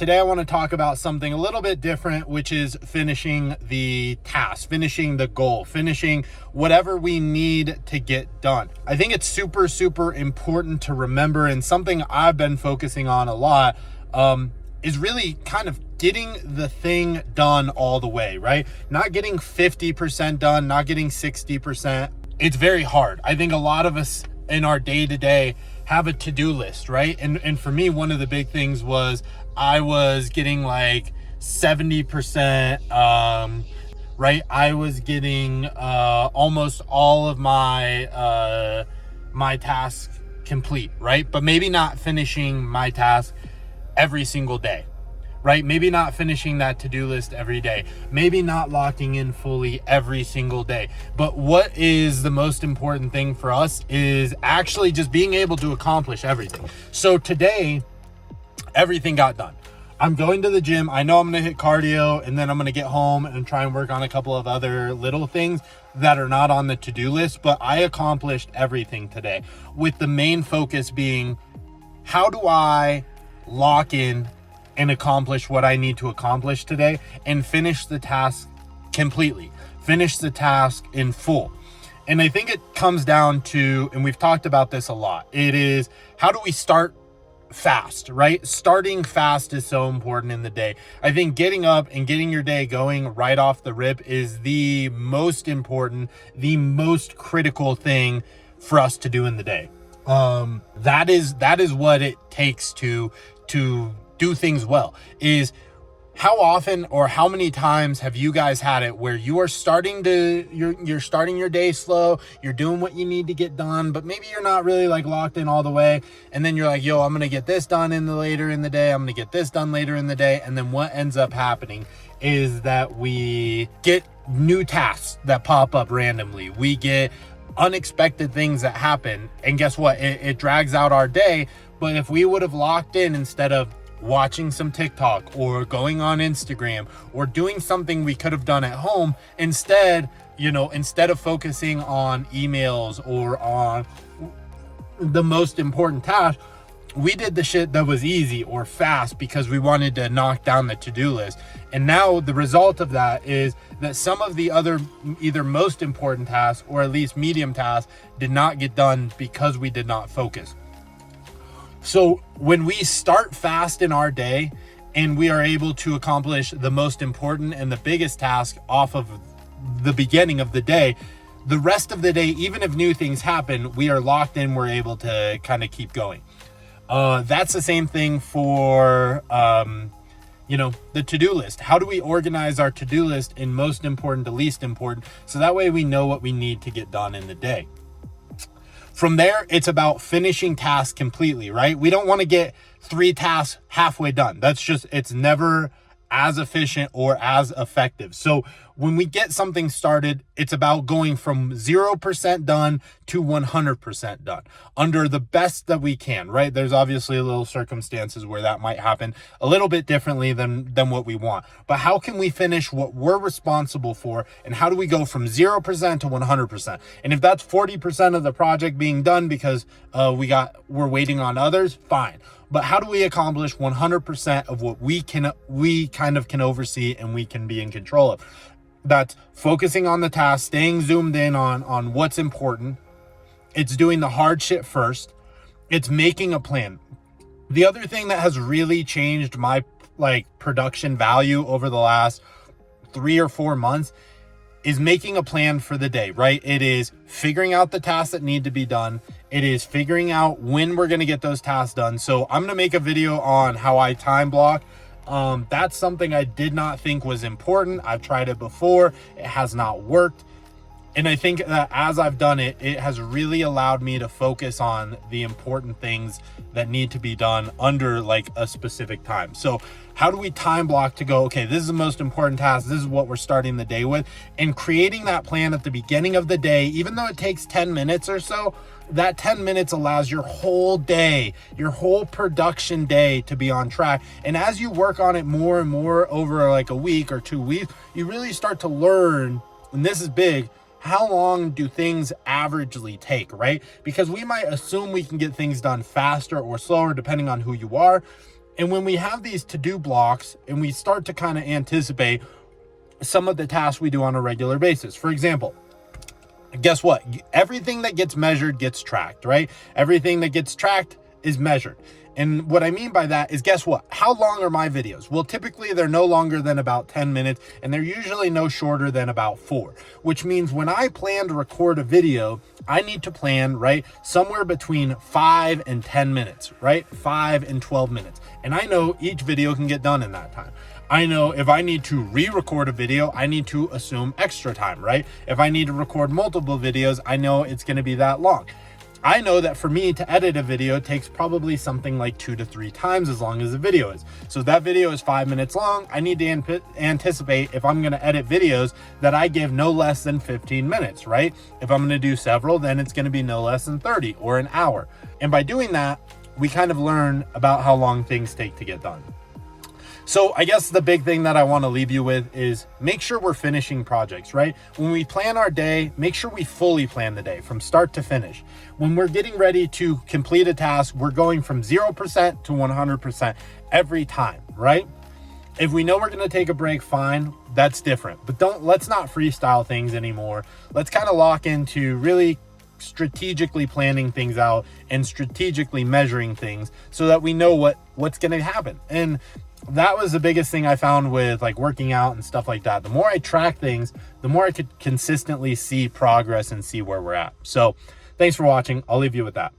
Today I want to talk about something a little bit different, which is finishing the task, finishing the goal, finishing whatever we need to get done. I think it's super, super important to remember, and something I've been focusing on a lot is really kind of getting the thing done all the way, right? Not getting 50% done, not getting 60%. It's very hard. I think a lot of us in our day-to-day have a to-do list, right? And for me, one of the big things was I was getting like 70%, right? I was getting almost all of my my tasks complete, right? But maybe not finishing my task every single day, right? Maybe not finishing that to-do list every day, maybe not locking in fully every single day. But what is the most important thing for us is actually just being able to accomplish everything. So today, everything got done. I'm going to the gym. I know I'm going to hit cardio, and then I'm going to get home and try and work on a couple of other little things that are not on the to-do list, but I accomplished everything today, with the main focus being, how do I lock in and accomplish what I need to accomplish today and finish the task completely, finish the task in full. And I think it comes down to, and we've talked about this a lot, it is, how do we start fast, right? Starting fast is so important in the day. I think getting up and getting your day going right off the rip is the most important, the most critical thing for us to do in the day. That is what it takes to do things well. Is how often or how many times have you guys had it where you are you're starting your day slow, you're doing what you need to get done, but maybe you're not really like locked in all the way, and then you're like, yo, I'm gonna get this done later in the day, I'm gonna get this done later in the day, and then what ends up happening is that we get new tasks that pop up randomly, we get unexpected things that happen, and guess what, it drags out our day. But if we would have locked in, instead of watching some TikTok or going on Instagram or doing something we could have done at home, instead of focusing on emails or on the most important task, we did the shit that was easy or fast because we wanted to knock down the to-do list. And now the result of that is that some of the other either most important tasks or at least medium tasks did not get done because we did not focus. So when we start fast in our day and we are able to accomplish the most important and the biggest task off of the beginning of the day, the rest of the day, even if new things happen, we are locked in, we're able to kind of keep going. That's the same thing for, the to-do list. How do we organize our to-do list in most important to least important, so that way we know what we need to get done in the day? From there, it's about finishing tasks completely, right? We don't want to get 3 tasks halfway done. It's never as efficient or as effective. So when we get something started, it's about going from 0% done to 100% done under the best that we can, right? There's obviously a little circumstances where that might happen a little bit differently than what we want. But how can we finish what we're responsible for, and how do we go from 0% to 100%? And if that's 40% of the project being done because we're waiting on others, fine. But how do we accomplish 100% of what we kind of can oversee and we can be in control of? That's focusing on the task, staying zoomed in on what's important. It's doing the hard shit first. It's making a plan. The other thing that has really changed my production value over the last 3 or 4 months is making a plan for the day, right? It is figuring out the tasks that need to be done. It is figuring out when we're going to get those tasks done. So I'm going to make a video on how I time block. That's something I did not think was important. I've tried it before. It has not worked. And I think that as I've done it, it has really allowed me to focus on the important things that need to be done under like a specific time. So how do we time block to go, okay, this is the most important task, this is what we're starting the day with, and creating that plan at the beginning of the day, even though it takes 10 minutes or so, that 10 minutes allows your whole day, your whole production day to be on track. And as you work on it more and more over like a week or 2 weeks, you really start to learn, and this is big, how long do things averagely take, right? Because we might assume we can get things done faster or slower depending on who you are. And when we have these to-do blocks and we start to kind of anticipate some of the tasks we do on a regular basis. For example, guess what? Everything that gets measured gets tracked, right? Everything that gets tracked is measured. And what I mean by that is, guess what? How long are my videos? Well, typically they're no longer than about 10 minutes, and they're usually no shorter than about 4, which means when I plan to record a video, I need to plan, right, somewhere between 5 and 10 minutes, right? 5 and 12 minutes. And I know each video can get done in that time. I know if I need to re-record a video, I need to assume extra time, right? If I need to record multiple videos, I know it's going to be that long. I know that for me to edit a video takes probably something like 2 to 3 times as long as the video is. So if that video is 5 minutes long, I need to anticipate, if I'm going to edit videos, that I give no less than 15 minutes, right? If I'm going to do several, then it's going to be no less than 30 or an hour. And by doing that, we kind of learn about how long things take to get done. So I guess the big thing that I want to leave you with is make sure we're finishing projects, right? When we plan our day, make sure we fully plan the day from start to finish. When we're getting ready to complete a task, we're going from 0% to 100% every time, right? If we know we're going to take a break, fine, that's different. But let's not freestyle things anymore. Let's kind of lock into really strategically planning things out and strategically measuring things so that we know what's going to happen. And that was the biggest thing I found with like working out and stuff like that. The more I track things, the more I could consistently see progress and see where we're at. So thanks for watching. I'll leave you with that.